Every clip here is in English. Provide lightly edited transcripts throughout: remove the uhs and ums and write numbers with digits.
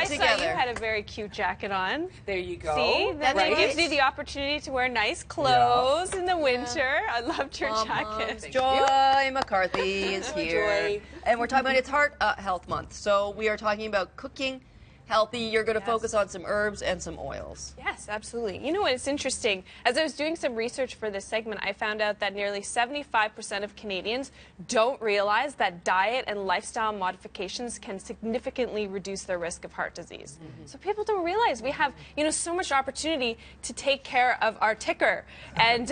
together. I saw you had a very cute jacket on. There you go. See, that right. gives you the opportunity to wear nice clothes in the winter. I loved your jacket. Joy McCarthy is here. Joy. And we're talking about it's Heart Health Month. So we are talking about cooking healthy. You're going to focus on some herbs and some oils. Yes, absolutely. You know what? It's interesting. As I was doing some research for this segment, I found out that nearly 75% of Canadians don't realize that diet and lifestyle modifications can significantly reduce their risk of heart disease. So people don't realize we have, so much opportunity to take care of our ticker. And,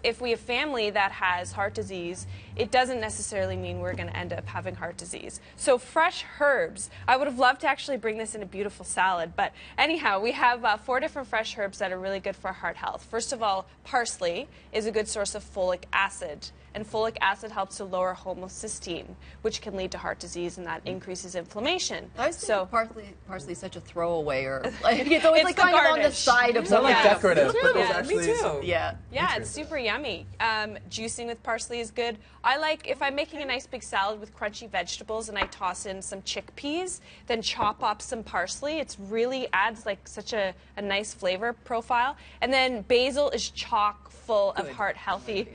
if we have family that has heart disease, it doesn't necessarily mean we're going to end up having heart disease. So fresh herbs, I would have loved to actually bring this in a beautiful salad, but anyhow, we have 4 different fresh herbs that are really good for heart health. First of all, parsley is a good source of folic acid. And folic acid helps to lower homocysteine, which can lead to heart disease, and that increases inflammation. I think parsley is such a throwaway herb. It's always It's kind of on the garnish. side of It's not something. like decorative, but there's Yeah, actually me too. some Yeah. Yeah, nutrients it's super there. yummy. Juicing with parsley is good. I like, if I'm making a nice big salad with crunchy vegetables and I toss in some chickpeas, then chop up some parsley. It really adds like such a nice flavor profile. And then basil is chock full of heart healthy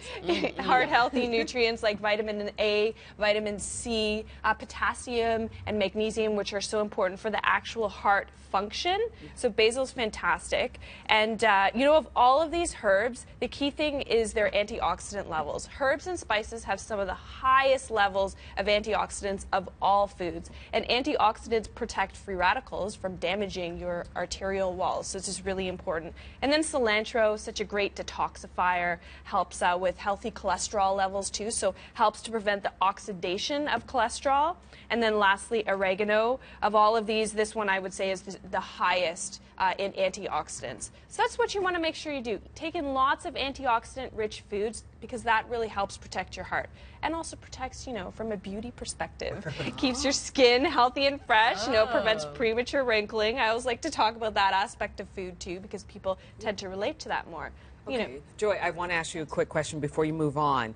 nutrients like vitamin A, vitamin C, potassium, and magnesium, which are so important for the actual heart function. So basil's fantastic. And of all of these herbs, the key thing is their antioxidant levels. Herbs and spices have some of the highest levels of antioxidants of all foods. And antioxidants protect free radicals from damaging your arterial walls. So this is really important. And then cilantro, such a great detoxifier, helps with healthy cholesterol levels too. So helps to prevent the oxidation of cholesterol. And then lastly, oregano. Of all of these, this one I would say is the highest in antioxidants. So that's what you want to make sure you do. Take in lots of antioxidant-rich foods because that really helps protect your heart. And also protects, from a beauty perspective. Keeps your skin healthy and fresh, prevents premature wrinkling. I always like to talk about that aspect of food too because people tend to relate to that more. Okay. Joy, I want to ask you a quick question before you move on.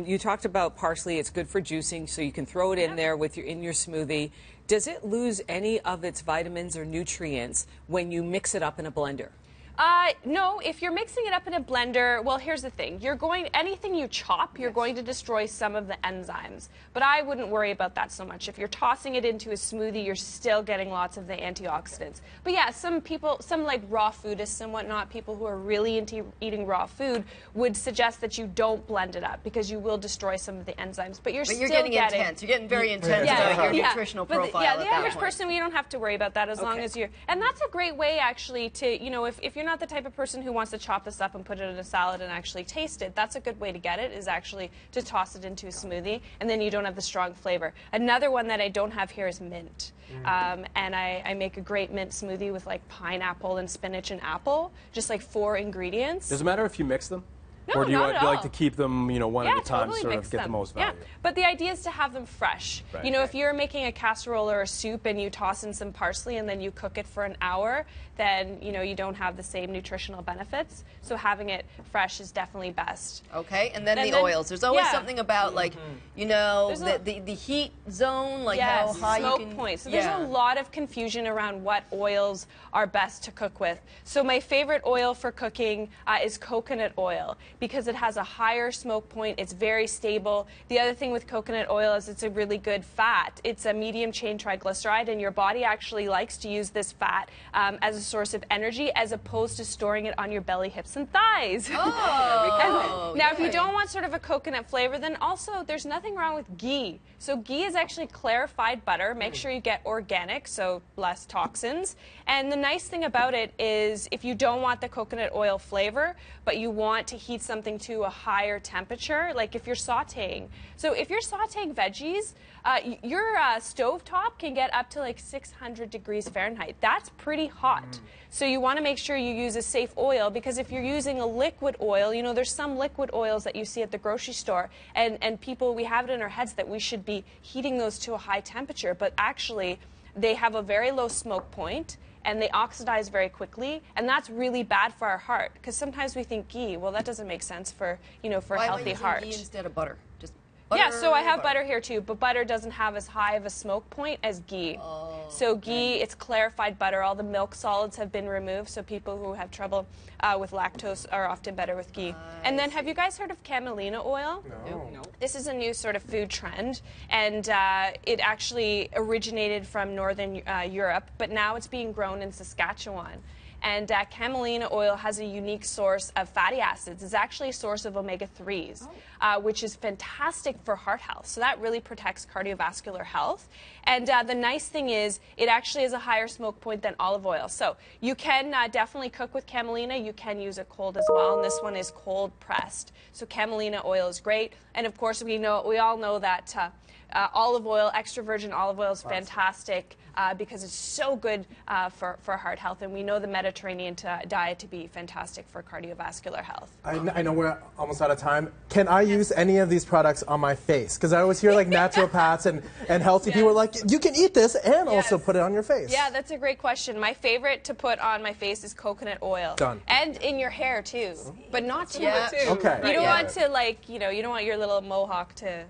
You talked about parsley. It's good for juicing, so you can throw it in there in your smoothie. Does it lose any of its vitamins or nutrients when you mix it up in a blender? No, if you're mixing it up in a blender, well, here's the thing. Anything you chop, you're going to destroy some of the enzymes. But I wouldn't worry about that so much. If you're tossing it into a smoothie, you're still getting lots of the antioxidants. But yeah, some like raw foodists and whatnot, people who are really into eating raw food, would suggest that you don't blend it up because you will destroy some of the enzymes. But you're getting intense. You're getting very intense about your nutritional profile. The average person, we don't have to worry about that as long as you're. And that's a great way, actually, to, if you're not the type of person who wants to chop this up and put it in a salad and actually taste it, that's a good way to get it, is actually to toss it into a smoothie, and then you don't have the strong flavor. Another one that I don't have here is mint. And I make a great mint smoothie with like pineapple and spinach and apple, just like 4 ingredients. Does it matter if you mix them? No, or do you not at like all. to keep them, one at a time totally to sort of mix get them. the most value? Yeah, but the idea is to have them fresh. Right. If you're making a casserole or a soup and you toss in some parsley and then you cook it for an hour, then, you don't have the same nutritional benefits. So having it fresh is definitely best. Okay, and then the oils. There's always something about, like, the heat zone, like how high smoke you can... point. So there's a lot of confusion around what oils are best to cook with. So my favorite oil for cooking is coconut oil because it has a higher smoke point. It's very stable. The other thing with coconut oil is it's a really good fat. It's a medium chain triglyceride, and your body actually likes to use this fat as a source of energy as opposed to storing it on your belly, hips, and thighs. Oh, now, if you don't want sort of a coconut flavor, then also there's nothing wrong with ghee. So ghee is actually clarified butter. Make sure you get organic, so less toxins. And the nice thing about it is if you don't want the coconut oil flavor, but you want to heat something to a higher temperature, like if you're sauteing. So if you're sauteing veggies, your stovetop can get up to like 600 degrees Fahrenheit. That's pretty hot. So you want to make sure you use a safe oil because if you're using a liquid oil, there's some liquid oils that you see at the grocery store, and people, we have it in our heads that we should be heating those to a high temperature, but actually they have a very low smoke point and they oxidize very quickly, and that's really bad for our heart because sometimes we think ghee, well, that doesn't make sense for for a healthy heart. Why ghee instead of butter? Just yeah, so I have butter here too, but butter doesn't have as high of a smoke point as ghee. So ghee, it's clarified butter. All the milk solids have been removed, so people who have trouble with lactose are often better with ghee. And then, have you guys heard of camelina oil? No. This is a new sort of food trend, and it actually originated from Northern Europe, but now it's being grown in Saskatchewan. And camelina oil has a unique source of fatty acids. It's actually a source of omega-3s, which is fantastic for heart health. So that really protects cardiovascular health. And the nice thing is it actually has a higher smoke point than olive oil. So you can definitely cook with camelina. You can use it cold as well. And this one is cold pressed. So camelina oil is great. And of course, we all know that olive oil, extra virgin olive oil is fantastic because it's so good for heart health. And we know the Mediterranean diet to be fantastic for cardiovascular health. I know we're almost out of time. Can I use any of these products on my face? Because I always hear like naturopaths and healthy people are like, you can eat this and also put it on your face. Yeah, that's a great question. My favorite to put on my face is coconut oil. Done. And in your hair too, but not too much. Okay. You don't want to you don't want your little mohawk to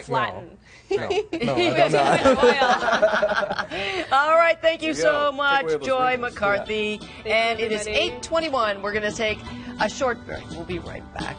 flatten. No, You I have don't too know. much oil. All right, thank you There you so go. Take much, away those Joy wrinkles. McCarthy. And it is everybody. 8:21. We're going to take a short break. We'll be right back.